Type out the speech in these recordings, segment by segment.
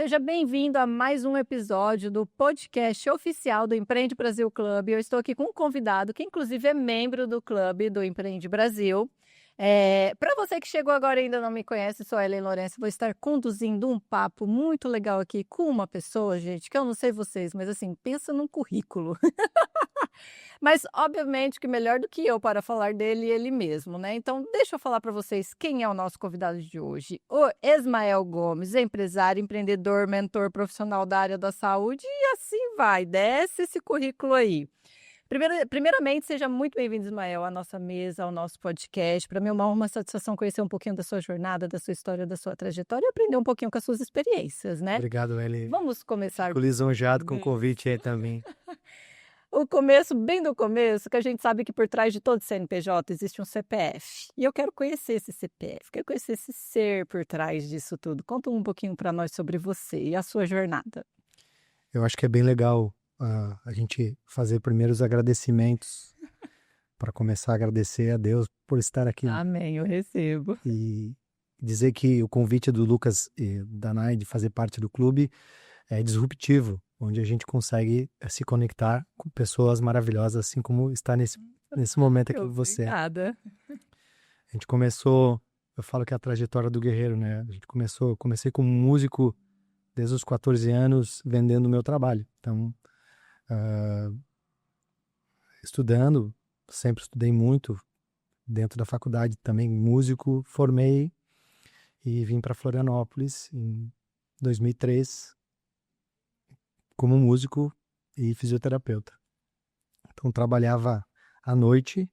Seja bem-vindo a mais um episódio do podcast oficial do Empreende Brasil Clube. Eu estou aqui com um convidado que, inclusive, é membro do clube do Empreende Brasil. Para você que chegou agora e ainda não me conhece, sou a Ellen Lourenço. Vou estar conduzindo um papo muito legal aqui com uma pessoa, gente, que eu não sei vocês, mas assim, pensa num currículo. Mas, obviamente, que melhor do que eu para falar dele, ele mesmo, né? Então, deixa eu falar para vocês quem é o nosso convidado de hoje. O Esmael Gomes, empresário, empreendedor, mentor profissional da área da saúde e assim vai, desce esse currículo aí. Primeiramente, seja muito bem-vindo, Ismael, à nossa mesa, ao nosso podcast. Para mim é uma satisfação conhecer um pouquinho da sua jornada, da sua história, da sua trajetória e aprender um pouquinho com as suas experiências, né? Obrigado, Eli. Vamos começar. Fico lisonjeado com o convite aí também. O começo, bem do começo, que a gente sabe que por trás de todo CNPJ existe um CPF. E eu quero conhecer esse CPF, quero conhecer esse ser por trás disso tudo. Conta um pouquinho para nós sobre você e a sua jornada. Eu acho que é bem legal a gente fazer primeiro os agradecimentos, para começar a agradecer a Deus por estar aqui. Amém, eu recebo. E dizer que o convite do Lucas e da Nai de fazer parte do clube é disruptivo, onde a gente consegue se conectar com pessoas maravilhosas, assim como está nesse momento aqui com você. Obrigada. A gente começou, eu falo que é a trajetória do guerreiro, né? A gente comecei como músico desde os 14 anos, vendendo o meu trabalho. Então, estudando, sempre estudei muito, dentro da faculdade também, músico, formei e vim para Florianópolis em 2003 como músico e fisioterapeuta. Então, trabalhava à noite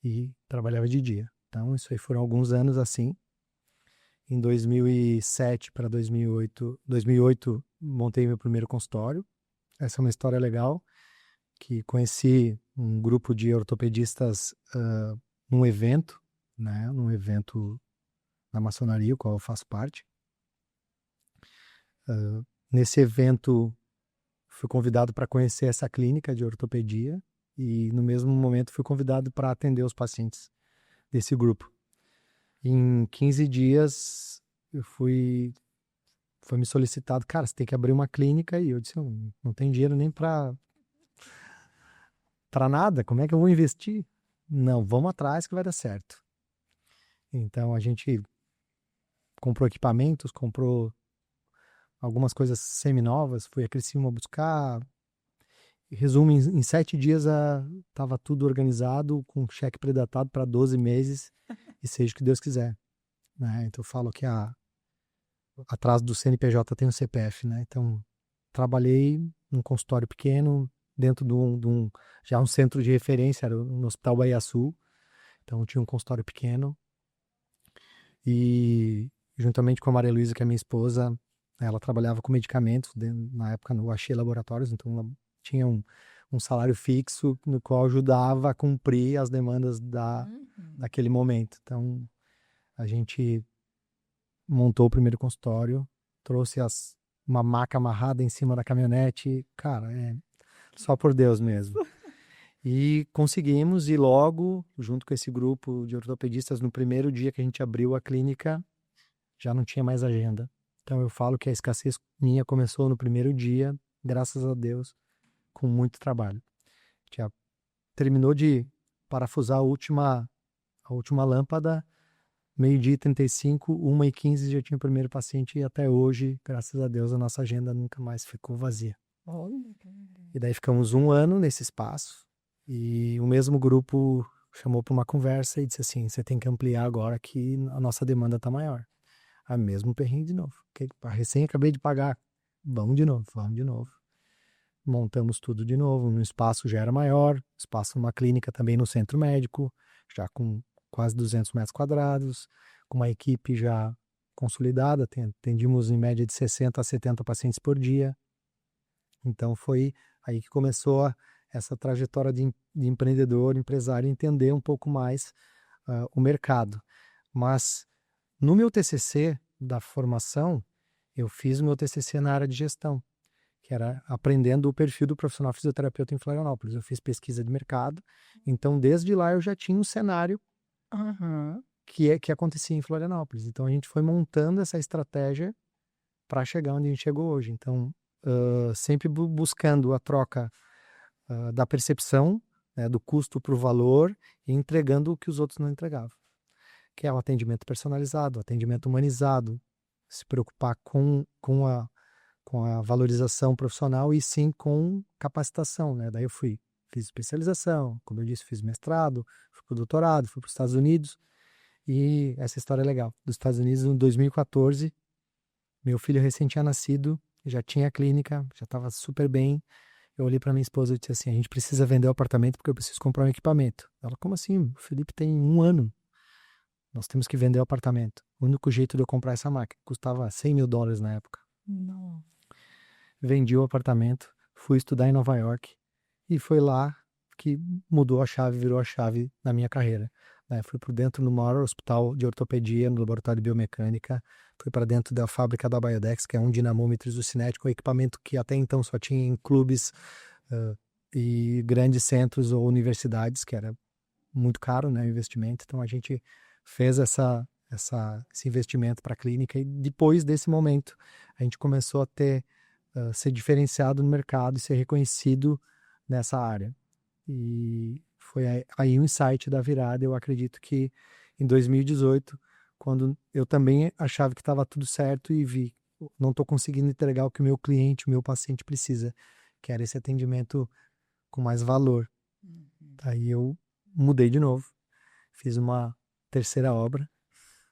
e trabalhava de dia. Então, isso aí foram alguns anos assim. Em 2007 para 2008, montei meu primeiro consultório. Essa é uma história legal, que conheci um grupo de ortopedistas num evento, né? Num evento na maçonaria, o qual eu faço parte. Nesse evento, fui convidado para conhecer essa clínica de ortopedia e, no mesmo momento, fui convidado para atender os pacientes desse grupo. Em 15 dias, foi me solicitado, cara, você tem que abrir uma clínica, e eu disse, não tenho dinheiro nem para nada, como é que eu vou investir? Não, vamos atrás que vai dar certo. Então a gente comprou equipamentos, comprou algumas coisas semi-novas, fui a Criciúma buscar. Resumo, em 7 dias estava tudo organizado, com cheque predatado para 12 meses, e seja o que Deus quiser. Né? Então eu falo que atrás do CNPJ tem o CPF, né? Então, trabalhei num consultório pequeno, dentro de um centro de referência, era no Hospital Bahia Sul. Então, tinha um consultório pequeno. E, juntamente com a Maria Luísa, que é minha esposa, ela trabalhava com medicamentos, na época no Axê Laboratórios, então ela tinha um salário fixo, no qual ajudava a cumprir as demandas daquele momento. Então, a gente montou o primeiro consultório, trouxe uma maca amarrada em cima da caminhonete, cara, só por Deus mesmo. E conseguimos, e logo, junto com esse grupo de ortopedistas, no primeiro dia que a gente abriu a clínica, já não tinha mais agenda. Então eu falo que a escassez minha começou no primeiro dia, graças a Deus, com muito trabalho. Já terminou de parafusar a última lâmpada, 12h35, 1h15 já tinha o primeiro paciente, e até hoje, graças a Deus, a nossa agenda nunca mais ficou vazia. E daí ficamos 1 ano nesse espaço, e o mesmo grupo chamou para uma conversa e disse assim, você tem que ampliar agora que a nossa demanda está maior. Mesmo perrengue de novo. Recém acabei de pagar. Vamos de novo. Montamos tudo de novo, um espaço já era maior, espaço numa clínica também no centro médico, já com quase 200 metros quadrados, com uma equipe já consolidada, atendíamos em média de 60 a 70 pacientes por dia. Então foi aí que começou essa trajetória de empreendedor, empresário, entender um pouco mais o mercado. Mas no meu TCC da formação, eu fiz o meu TCC na área de gestão, que era aprendendo o perfil do profissional fisioterapeuta em Florianópolis. Eu fiz pesquisa de mercado, então desde lá eu já tinha um cenário que acontecia em Florianópolis. Então a gente foi montando essa estratégia para chegar onde a gente chegou hoje. Então, sempre buscando a troca da percepção, né, do custo para o valor e entregando o que os outros não entregavam, que é o atendimento personalizado, o atendimento humanizado, se preocupar com a valorização profissional e sim com capacitação, né? Daí eu fiz especialização, como eu disse, fiz mestrado, fui para o doutorado, fui para os Estados Unidos e essa história é legal. Dos Estados Unidos, em 2014, meu filho recém tinha nascido, já tinha clínica, já estava super bem. Eu olhei para minha esposa e disse assim, a gente precisa vender o apartamento porque eu preciso comprar um equipamento. Ela, como assim? O Felipe tem 1 ano. Nós temos que vender o apartamento. O único jeito de eu comprar essa máquina custava $100.000 na época. Não. Vendi o apartamento, fui estudar em Nova York e foi lá que mudou a chave, virou a chave na minha carreira. Fui por dentro no maior hospital de ortopedia, no laboratório de biomecânica, fui para dentro da fábrica da Biodex, que é um dinamômetro isocinético, um equipamento que até então só tinha em clubes e grandes centros ou universidades, que era muito caro, né, o investimento. Então a gente fez esse investimento para a clínica e depois desse momento a gente começou a ser diferenciado no mercado e ser reconhecido nessa área. E foi aí o insight da virada. Eu acredito que em 2018, quando eu também achava que estava tudo certo e vi, não estou conseguindo entregar o que o meu cliente, o meu paciente precisa, que era esse atendimento com mais valor. Aí eu mudei de novo, fiz uma terceira obra,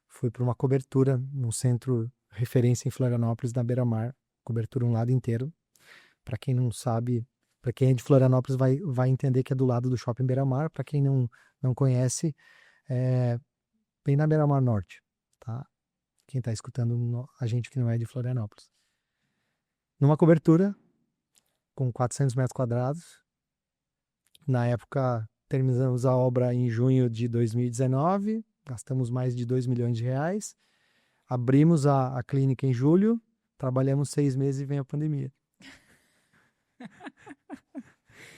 fui para uma cobertura num centro referência em Florianópolis, na Beira-Mar, cobertura um lado inteiro. Para quem não sabe, para quem é de Florianópolis vai entender que é do lado do Shopping Beira-Mar. Para quem não conhece, é bem na Beira-Mar Norte, tá? Quem está escutando a gente que não é de Florianópolis. Numa cobertura com 400 metros quadrados. Na época, terminamos a obra em junho de 2019, gastamos mais de R$2 milhões. Abrimos a clínica em julho, trabalhamos 6 meses e vem a pandemia.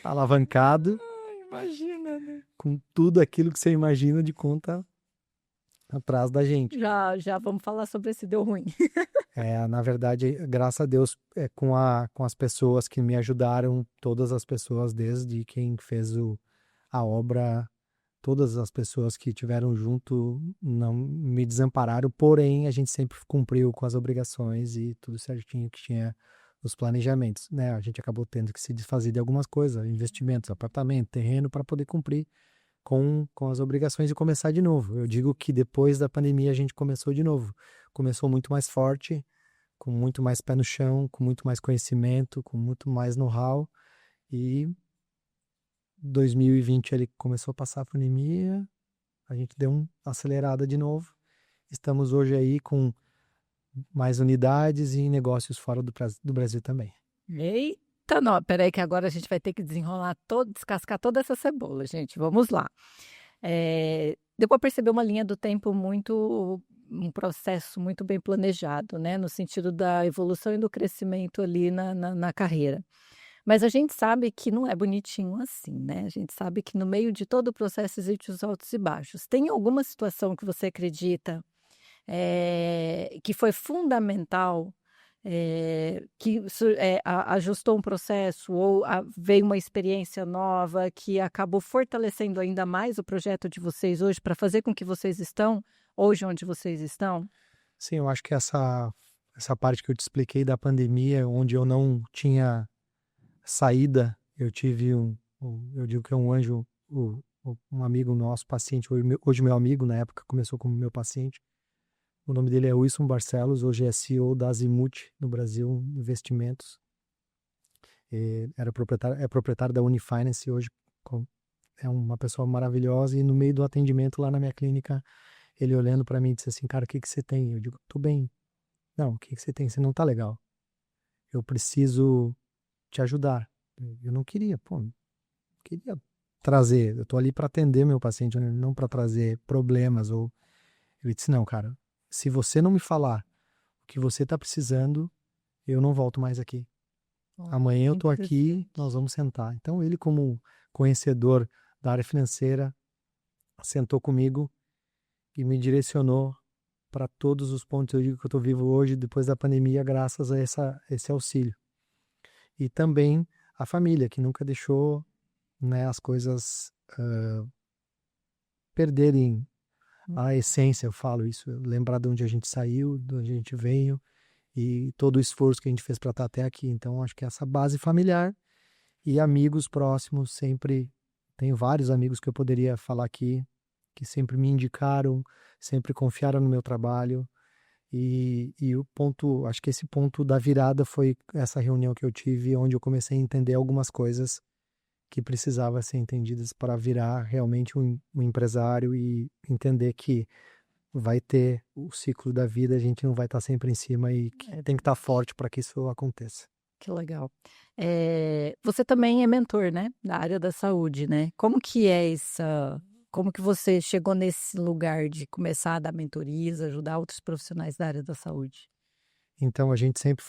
Alavancado, Imagina, né? com tudo aquilo que você imagina de conta atrás da gente. Já vamos falar sobre esse deu ruim. Na verdade, graças a Deus, com as pessoas que me ajudaram, todas as pessoas, desde quem fez a obra, todas as pessoas que estiveram junto, não me desampararam, porém, a gente sempre cumpriu com as obrigações e tudo certinho que tinha os planejamentos, né? A gente acabou tendo que se desfazer de algumas coisas, investimentos, apartamento, terreno, para poder cumprir com as obrigações e começar de novo. Eu digo que depois da pandemia a gente começou de novo. Começou muito mais forte, com muito mais pé no chão, com muito mais conhecimento, com muito mais know-how. E 2020 ele começou a passar a pandemia, a gente deu uma acelerada de novo. Estamos hoje aí com mais unidades e negócios fora do Brasil também. Eita, não, peraí que agora a gente vai ter que descascar toda essa cebola, gente. Vamos lá. Deu para perceber uma linha do tempo um processo muito bem planejado, né? No sentido da evolução e do crescimento ali na carreira. Mas a gente sabe que não é bonitinho assim, né? A gente sabe que no meio de todo o processo existem os altos e baixos. Tem alguma situação que você acredita que foi fundamental, ajustou um processo ou veio uma experiência nova que acabou fortalecendo ainda mais o projeto de vocês hoje para fazer com que vocês estão hoje onde vocês estão? Sim, eu acho que essa parte que eu te expliquei da pandemia, onde eu não tinha saída, eu tive eu digo que é um anjo, um amigo nosso, paciente, hoje meu amigo, na época começou como meu paciente. O nome dele é Wilson Barcelos, hoje é CEO da Azimuth no Brasil Investimentos. É proprietário da Unifinance hoje, é uma pessoa maravilhosa. E no meio do atendimento lá na minha clínica, ele olhando para mim disse assim, cara, o que você tem? Eu digo, tô bem. Não, o que você tem? Você não tá legal. Eu preciso te ajudar. Eu não queria, queria trazer. Eu tô ali para atender meu paciente, não para trazer problemas. Ele disse, não, cara, se você não me falar o que você tá precisando, eu não volto mais aqui. Amanhã eu tô aqui, nós vamos sentar. Então ele, como conhecedor da área financeira, sentou comigo e me direcionou para todos os pontos. Eu digo que eu estou vivo hoje, depois da pandemia, graças a esse auxílio. E também a família, que nunca deixou, né, as coisas perderem a essência, eu falo isso, lembrar de onde a gente saiu, de onde a gente veio e todo o esforço que a gente fez para estar até aqui. Então, acho que essa base familiar e amigos próximos, sempre tenho vários amigos que eu poderia falar aqui, que sempre me indicaram, sempre confiaram no meu trabalho. E o ponto, acho que esse ponto da virada foi essa reunião que eu tive, onde eu comecei a entender algumas coisas que precisavam ser entendidas para virar realmente um empresário e entender que vai ter o ciclo da vida, a gente não vai estar sempre em cima e que tem que estar forte para que isso aconteça. Que legal. Você também é mentor, né, da área da saúde, né? Como que você chegou nesse lugar de começar a dar mentorias, ajudar outros profissionais da área da saúde? Então a gente sempre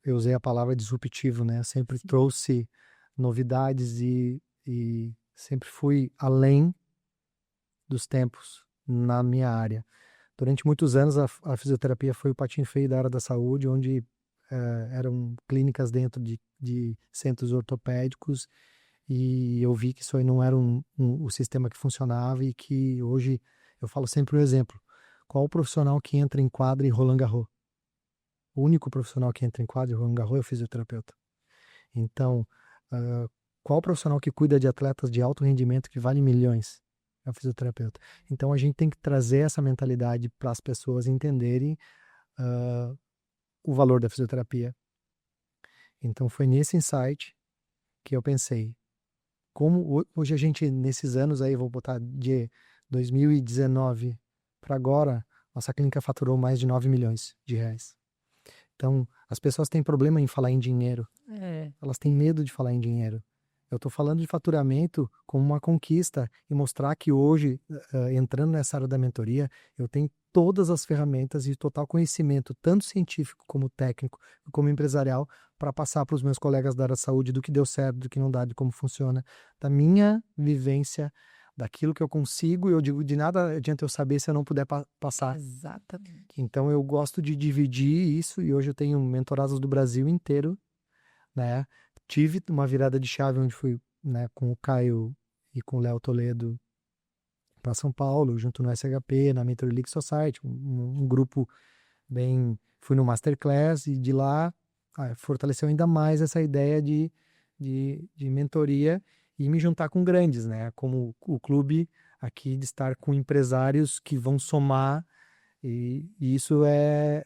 eu usei a palavra disruptivo, né? Eu sempre Sim. trouxe novidades e sempre fui além dos tempos na minha área. Durante muitos anos a fisioterapia foi o patinho feio da área da saúde, onde eram clínicas dentro de centros ortopédicos e eu vi que isso aí não era o sistema que funcionava e que hoje eu falo sempre o exemplo. Qual o profissional que entra em quadra em Roland Garros? O único profissional que entra em quadra em Roland Garros é o fisioterapeuta. Então, ah, qual profissional que cuida de atletas de alto rendimento que vale milhões? É o fisioterapeuta. Então, a gente tem que trazer essa mentalidade para as pessoas entenderem o valor da fisioterapia. Então, foi nesse insight que eu pensei, como hoje a gente, nesses anos aí, vou botar de 2019 para agora, nossa clínica faturou mais de 9 milhões de reais. Então, as pessoas têm problema em falar em dinheiro. Elas têm medo de falar em dinheiro. Eu estou falando de faturamento como uma conquista e mostrar que hoje, entrando nessa área da mentoria, eu tenho todas as ferramentas e total conhecimento, tanto científico como técnico, como empresarial, para passar para os meus colegas da área da saúde do que deu certo, do que não dá, de como funciona, da minha vivência, daquilo que eu consigo. Eu digo, de nada adianta eu saber se eu não puder passar. Exatamente. Então eu gosto de dividir isso e hoje eu tenho mentorados do Brasil inteiro, né? Tive uma virada de chave onde fui, né, com o Caio e com o Léo Toledo para São Paulo, junto no SHP, na Mentor League Society, um grupo bem... Fui no Masterclass e de lá fortaleceu ainda mais essa ideia de mentoria e me juntar com grandes, né? Como o clube aqui de estar com empresários que vão somar e isso é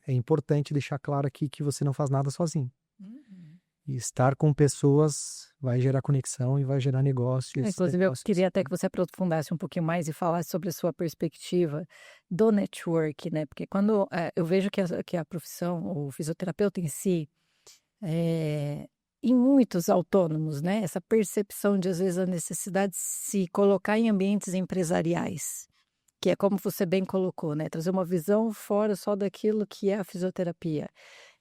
importante deixar claro aqui que você não faz nada sozinho. Uhum. E estar com pessoas vai gerar conexão e vai gerar negócio. E esses Inclusive, eu negócios... queria até que você aprofundasse um pouquinho mais e falasse sobre a sua perspectiva do network, né? Porque quando eu vejo que a profissão, o fisioterapeuta em si, em muitos autônomos, né? Essa percepção de, às vezes, a necessidade de se colocar em ambientes empresariais, que é como você bem colocou, né? Trazer uma visão fora só daquilo que é a fisioterapia.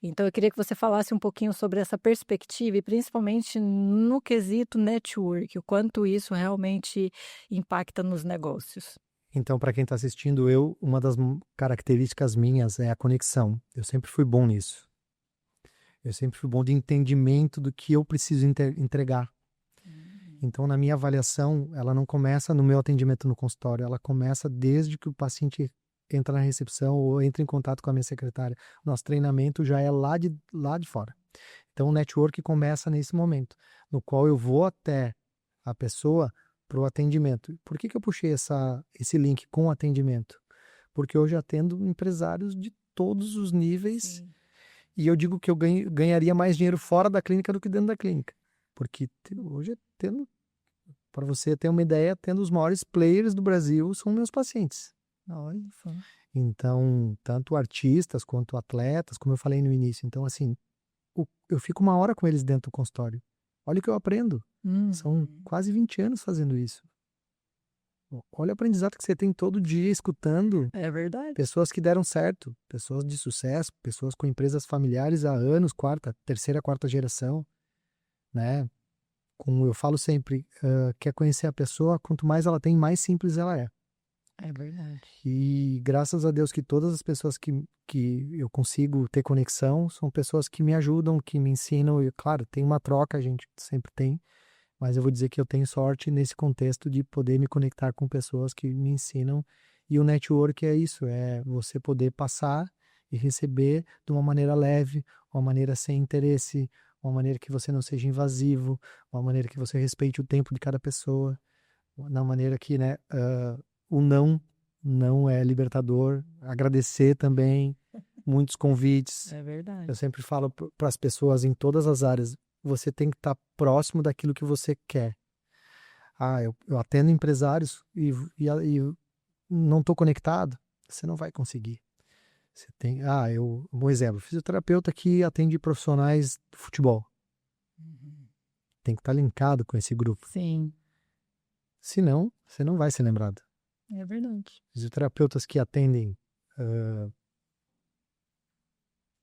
Então, eu queria que você falasse um pouquinho sobre essa perspectiva e principalmente no quesito network, o quanto isso realmente impacta nos negócios. Então, para quem está assistindo, uma das características minhas é a conexão. Eu sempre fui bom nisso. Eu sempre fui bom de entendimento do que eu preciso entregar. Então, na minha avaliação, ela não começa no meu atendimento no consultório, ela começa desde que o paciente entra na recepção ou entra em contato com a minha secretária. Nosso treinamento já é lá de fora. Então, o network começa nesse momento, no qual eu vou até a pessoa para o atendimento. Por que eu puxei esse link com o atendimento? Porque eu já atendo empresários de todos os níveis. Sim. E eu digo que eu ganharia mais dinheiro fora da clínica do que dentro da clínica. Porque hoje, para você ter uma ideia, tendo os maiores players do Brasil são meus pacientes. Olha só. Então, tanto artistas quanto atletas, como eu falei no início. Então, assim, eu fico uma hora com eles dentro do consultório. Olha o que eu aprendo. São quase 20 anos fazendo isso. Olha o aprendizado que você tem todo dia escutando. É verdade. Pessoas que deram certo, pessoas de sucesso, pessoas com empresas familiares há anos, terceira, quarta geração, né? Como eu falo sempre, quer conhecer a pessoa, quanto mais ela tem, mais simples ela é. É verdade. E graças a Deus que todas as pessoas que eu consigo ter conexão são pessoas que me ajudam, que me ensinam. E, claro, tem uma troca, a gente sempre tem, mas eu vou dizer que eu tenho sorte nesse contexto de poder me conectar com pessoas que me ensinam. E o network é isso, é você poder passar e receber de uma maneira leve, uma maneira sem interesse, uma maneira que você não seja invasivo, uma maneira que você respeite o tempo de cada pessoa, na maneira que, né, o não é libertador. Agradecer também, muitos convites. É verdade. Eu sempre falo para as pessoas em todas as áreas, você tem que estar próximo daquilo que você quer. Eu atendo empresários e não estou conectado, você não vai conseguir. Você tem, um exemplo, fisioterapeuta que atende profissionais de futebol. Tem que estar linkado com esse grupo. Sim, Senão, você não vai ser lembrado. é verdade. Fisioterapeutas que atendem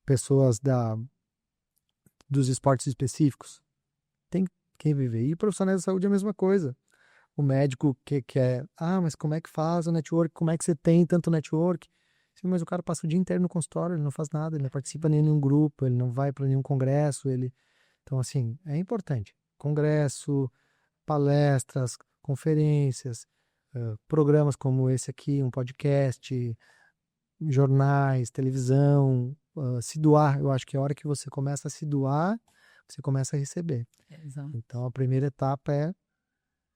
pessoas dos esportes específicos, tem quem viver. E profissionais da saúde é a mesma coisa. O médico que quer, mas como é que faz o network? Como é que você tem tanto network? Sim, mas o cara passa o dia inteiro no consultório, ele não faz nada, ele não participa de nenhum grupo, ele não vai para nenhum congresso, Então, assim, é importante. Congresso, palestras, conferências, programas como esse aqui, um podcast, jornais, televisão, se doar. Eu acho que a hora que você começa a se doar, você começa a receber. Exato. Então, a primeira etapa é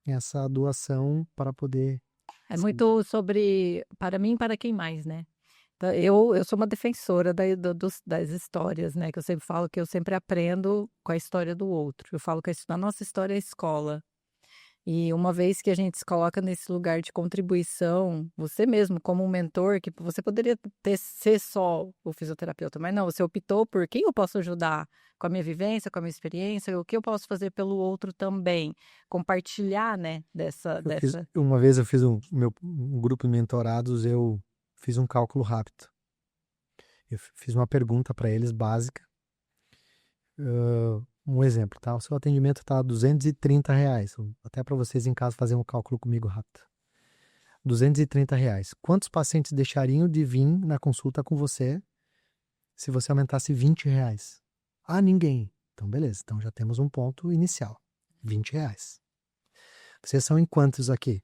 essa doação para poder... É muito sobre, para mim, para quem mais, né? Então, eu sou uma defensora das histórias, né? Que eu sempre falo que eu sempre aprendo com a história do outro. Eu falo que a nossa história é a escola. E uma vez que a gente se coloca nesse lugar de contribuição, você mesmo, como um mentor, que você poderia ser só o fisioterapeuta, mas não, você optou por quem eu posso ajudar com a minha vivência, com a minha experiência, o que eu posso fazer pelo outro também. Compartilhar, né, Uma vez eu fiz um grupo de mentorados, eu fiz um cálculo rápido. Eu fiz uma pergunta para eles básica. Um exemplo, tá? O seu atendimento está R$ 230. Até para vocês em casa fazerem um cálculo comigo rápido. R$ 230. Quantos pacientes deixariam de vir na consulta com você se você aumentasse R$ 20? Ninguém. Então, beleza. Então, já temos um ponto inicial. R$ 20. Vocês são em quantos aqui?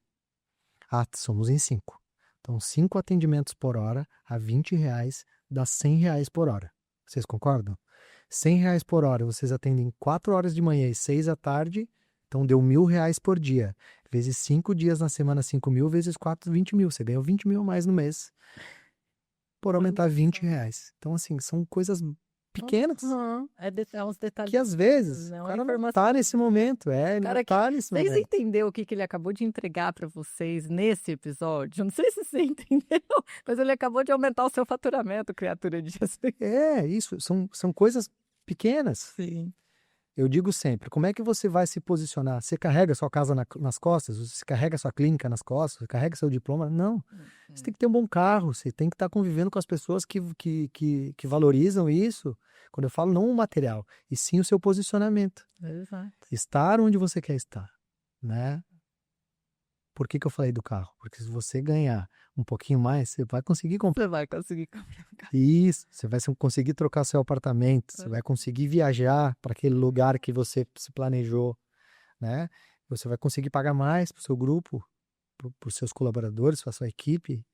Somos em 5. Então, 5 atendimentos por hora a R$ 20 dá R$ 100 por hora. Vocês concordam? R$ 100 por hora, vocês atendem 4 horas de manhã e 6 à tarde, então deu R$ 1.000 por dia. Vezes 5 dias na semana, 5.000, vezes 4, 20.000. Você ganhou 20.000 a mais no mês por aumentar R$ 20. Então, assim, são coisas pequenas é uns detalhes que às vezes não o é cara não informação. tá nesse momento. Ele Cara, não tá nesse vocês momento. entenderam o que ele acabou de entregar para vocês nesse episódio? Não sei se você entendeu, mas ele acabou de aumentar o seu faturamento, criatura de Jesus. Isso, são coisas pequenas. Sim. Eu digo sempre, como é que você vai se posicionar? Você carrega sua casa nas costas? Você carrega sua clínica nas costas? Você carrega seu diploma? Não. Você tem que ter um bom carro, você tem que estar convivendo com as pessoas que valorizam isso. Quando eu falo não o material, e sim o seu posicionamento. Exato. Estar onde você quer estar, né? Por que eu falei do carro? Porque se você ganhar um pouquinho mais, você vai conseguir comprar. Você vai conseguir comprar um carro. Isso, você vai conseguir trocar seu apartamento, você vai conseguir viajar para aquele lugar que você se planejou, né? Você vai conseguir pagar mais para o seu grupo, para os seus colaboradores, para a sua equipe.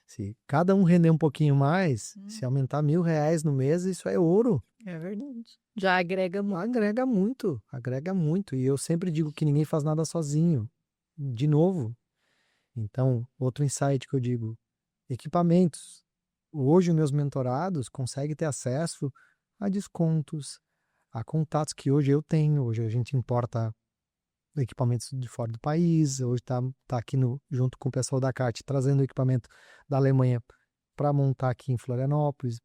Se cada um render um pouquinho mais, se aumentar R$ 1.000 no mês, isso é ouro. É verdade. Já agrega muito. Agrega muito. E eu sempre digo que ninguém faz nada sozinho. De novo. Então, outro insight que eu digo, equipamentos. Hoje, os meus mentorados conseguem ter acesso a descontos, a contatos que hoje eu tenho. Hoje a gente importa equipamentos de fora do país. Hoje tá aqui junto com o pessoal da CAT, trazendo equipamento da Alemanha para montar aqui em Florianópolis.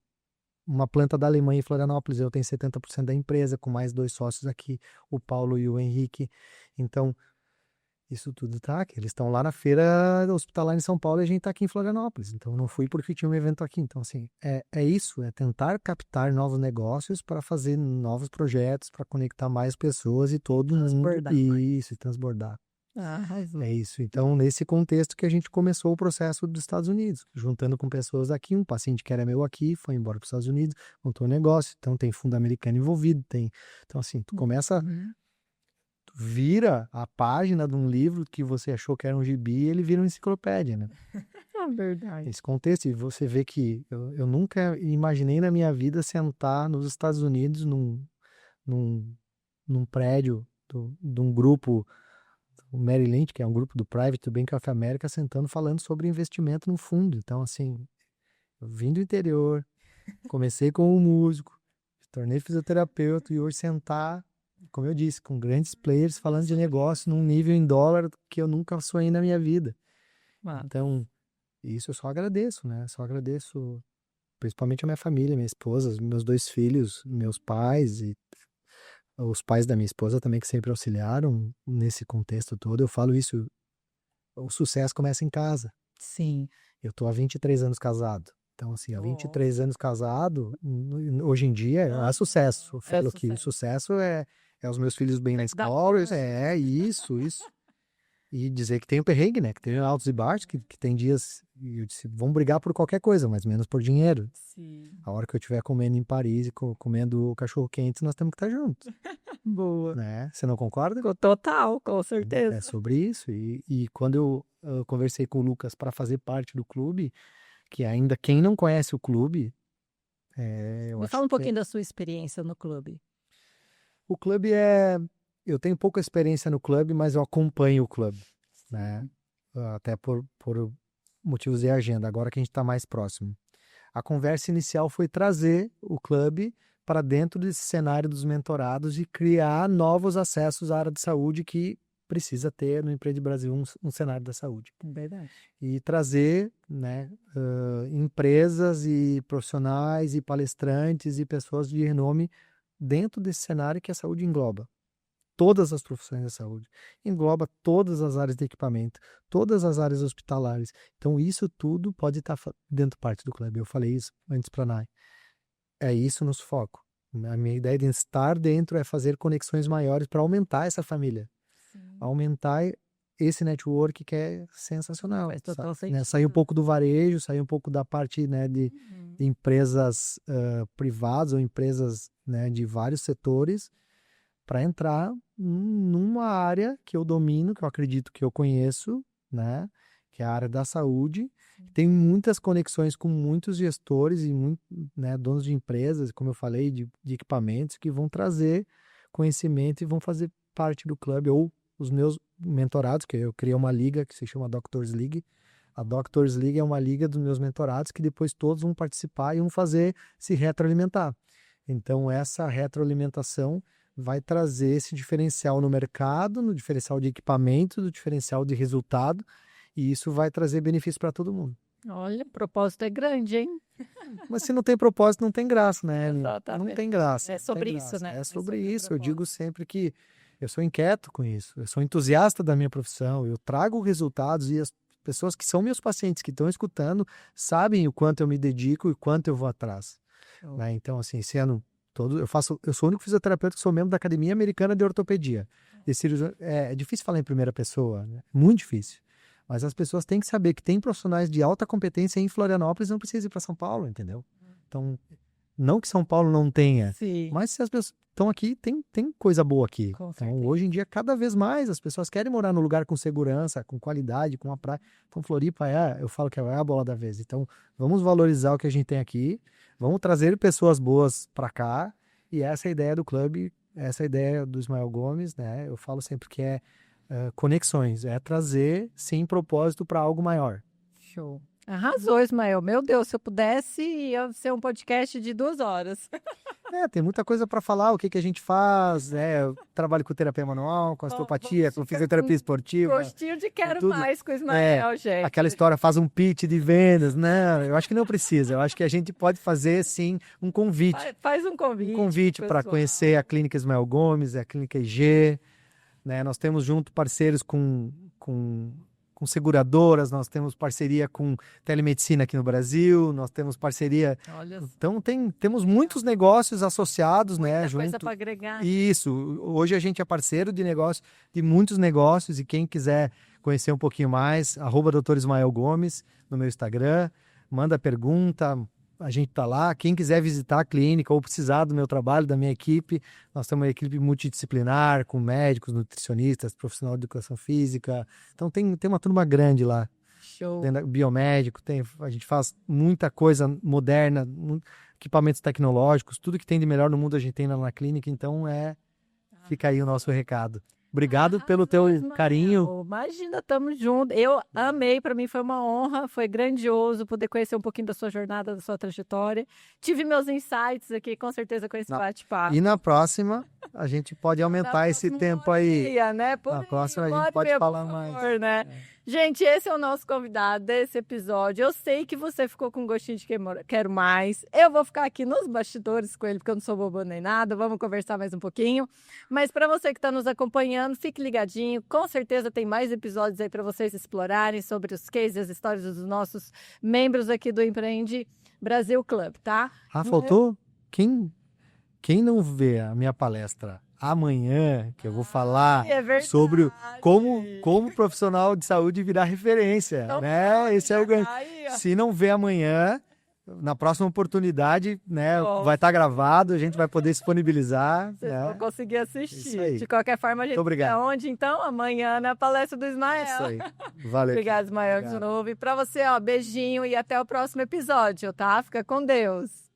Uma planta da Alemanha em Florianópolis, eu tenho 70% da empresa, com mais 2 sócios aqui, o Paulo e o Henrique. Então, isso tudo tá aqui. Eles estão lá na feira hospitalar em São Paulo e a gente tá aqui em Florianópolis. Então, não fui porque tinha um evento aqui. Então, assim, é isso, é tentar captar novos negócios para fazer novos projetos, para conectar mais pessoas e todo mundo. Transbordar Isso, e transbordar. Arrasou. É isso. Então, nesse contexto que a gente começou o processo dos Estados Unidos, juntando com pessoas aqui, um paciente que era meu aqui, foi embora para os Estados Unidos, montou um negócio, então tem fundo americano envolvido, tem... Então, assim, tu começa, Uhum. tu vira a página de um livro que você achou que era um gibi, ele vira uma enciclopédia, né? É verdade. Nesse contexto, e você vê que eu nunca imaginei na minha vida sentar nos Estados Unidos num, num prédio de um grupo, o Merrill Lynch, que é um grupo do Private Bank of America, sentando falando sobre investimento no fundo. Então, assim, eu vim do interior, comecei como um músico, me tornei fisioterapeuta e hoje sentar, como eu disse, com grandes players falando de negócio num nível em dólar que eu nunca sonhei na minha vida. Mano. Então, isso eu só agradeço, né? Só agradeço principalmente a minha família, minha esposa, meus 2 filhos, meus pais e os pais da minha esposa também que sempre auxiliaram nesse contexto todo. Eu falo isso, o sucesso começa em casa. Sim. Eu tô há 23 anos casado. Então, assim, há 23 anos casado, hoje em dia é sucesso. Eu falo que o sucesso é os meus filhos bem na escola, isso. E dizer que tem o perrengue, né? Que tem altos e baixos, que tem dias, eu disse, vão brigar por qualquer coisa, mas menos por dinheiro. Sim. A hora que eu estiver comendo em Paris e comendo cachorro quente, nós temos que estar juntos, Boa. né? Você não concorda? Total, com certeza. É sobre isso. E quando eu conversei com o Lucas para fazer parte do clube, que ainda quem não conhece o clube, eu Me acho fala um que pouquinho da sua experiência no clube. o clube é... Eu tenho pouca experiência no clube, mas eu acompanho o clube, né? Até por motivos de agenda, agora que a gente está mais próximo. A conversa inicial foi trazer o clube para dentro desse cenário dos mentorados e criar novos acessos à área de saúde que precisa ter no Empreende Brasil um cenário da saúde. Verdade. E trazer, né, empresas e profissionais e palestrantes e pessoas de renome dentro desse cenário que a saúde engloba. Todas as profissões da saúde, engloba todas as áreas de equipamento, todas as áreas hospitalares. Então, isso tudo pode estar dentro parte do clube. Eu falei isso antes para a Nai. É isso o nosso foco. A minha ideia de estar dentro é fazer conexões maiores para aumentar essa família. Sim. Aumentar esse network que é sensacional. Faz total Né? sentido. Sair um pouco do varejo, sair um pouco da parte, né, de empresas privadas ou empresas, né, de vários setores, para entrar numa área que eu domino, que eu acredito que eu conheço, né? Que é a área da saúde. Tem muitas conexões com muitos gestores e né, donos de empresas, como eu falei, de equipamentos, que vão trazer conhecimento e vão fazer parte do clube, ou os meus mentorados, que eu criei uma liga que se chama Doctors League. A Doctors League é uma liga dos meus mentorados que depois todos vão participar e vão fazer se retroalimentar. Então, essa retroalimentação vai trazer esse diferencial no mercado, no diferencial de equipamento, no diferencial de resultado, e isso vai trazer benefício para todo mundo. Olha, o propósito é grande, hein? Mas se não tem propósito, não tem graça, né? Exatamente. Não tem graça. É sobre isso, né? É sobre o isso. Eu propósito. digo sempre que eu sou inquieto com isso. Eu sou entusiasta da minha profissão. Eu trago resultados e as pessoas que são meus pacientes, que estão escutando, sabem o quanto eu me dedico e o quanto eu vou atrás. Né? Então, assim, esse ano eu sou o único fisioterapeuta que sou membro da Academia Americana de Ortopedia. É difícil falar em primeira pessoa, né? Muito difícil. Mas as pessoas têm que saber que tem profissionais de alta competência em Florianópolis, não precisa ir para São Paulo, entendeu? Então, não que São Paulo não tenha, Sim. mas se as pessoas estão aqui, tem coisa boa aqui. Com Então, certeza. hoje em dia, cada vez mais as pessoas querem morar num lugar com segurança, com qualidade, com uma praia. Então, Floripa eu falo que é a bola da vez. Então, vamos valorizar o que a gente tem aqui, vamos trazer pessoas boas para cá, e essa é a ideia do clube, essa é a ideia do Ismael Gomes, né? Eu falo sempre que é conexões, é trazer, sim, propósito para algo maior. Show. Arrasou, Ismael. Meu Deus, se eu pudesse, ia ser um podcast de 2 horas. Tem muita coisa para falar, o que a gente faz, eu trabalho com terapia manual, com osteopatia, com fisioterapia esportiva. Gostinho de quero tudo. mais com o Ismael, gente. Aquela história, faz um pitch de vendas, não, eu acho que não precisa, eu acho que a gente pode fazer, sim, um convite. Faz um convite. Um convite para conhecer a Clínica Ismael Gomes, a Clínica IG, né? Nós temos junto parceiros com com seguradoras, nós temos parceria com telemedicina aqui no Brasil, nós temos parceria... Olha só. Então, temos muitos negócios associados, né? Muita coisa Junto. para agregar. Isso. Hoje a gente é parceiro de negócio, de muitos negócios, e quem quiser conhecer um pouquinho mais, @Dr. Ismael Gomes no meu Instagram, manda pergunta, a gente tá lá. Quem quiser visitar a clínica ou precisar do meu trabalho, da minha equipe, nós temos uma equipe multidisciplinar, com médicos, nutricionistas, profissional de educação física. Então tem uma turma grande lá. Show. Tem biomédico, a gente faz muita coisa moderna, equipamentos tecnológicos, tudo que tem de melhor no mundo a gente tem lá na clínica, então fica aí o nosso recado. Obrigado pelo teu Ismael. carinho. Imagina, estamos juntos. Eu amei, para mim foi uma honra, foi grandioso poder conhecer um pouquinho da sua jornada, da sua trajetória. Tive meus insights aqui, com certeza, com esse bate-papo. E na próxima, a gente pode aumentar esse tempo aí. Né? Na próxima, a gente pode falar mais. Né? Gente, esse é o nosso convidado desse episódio. Eu sei que você ficou com gostinho de quero mais. Eu vou ficar aqui nos bastidores com ele, porque eu não sou boba nem nada. Vamos conversar mais um pouquinho. Mas para você que está nos acompanhando, fique ligadinho. Com certeza tem mais episódios aí para vocês explorarem sobre os cases, as histórias dos nossos membros aqui do Empreende Brasil Club, tá? Faltou? Quem não vê a minha palestra amanhã, que eu vou falar sobre como profissional de saúde virar referência, então, né? Esse é o ganho. Se não vê amanhã, na próxima oportunidade, né, vai estar gravado, a gente vai poder disponibilizar. Vocês vão conseguir assistir. Isso aí. De qualquer forma, a gente obrigado. Onde, então? Amanhã na palestra do Ismael. Isso aí. Valeu. Obrigado, Ismael, de novo. E para você, beijinho e até o próximo episódio, tá? Fica com Deus.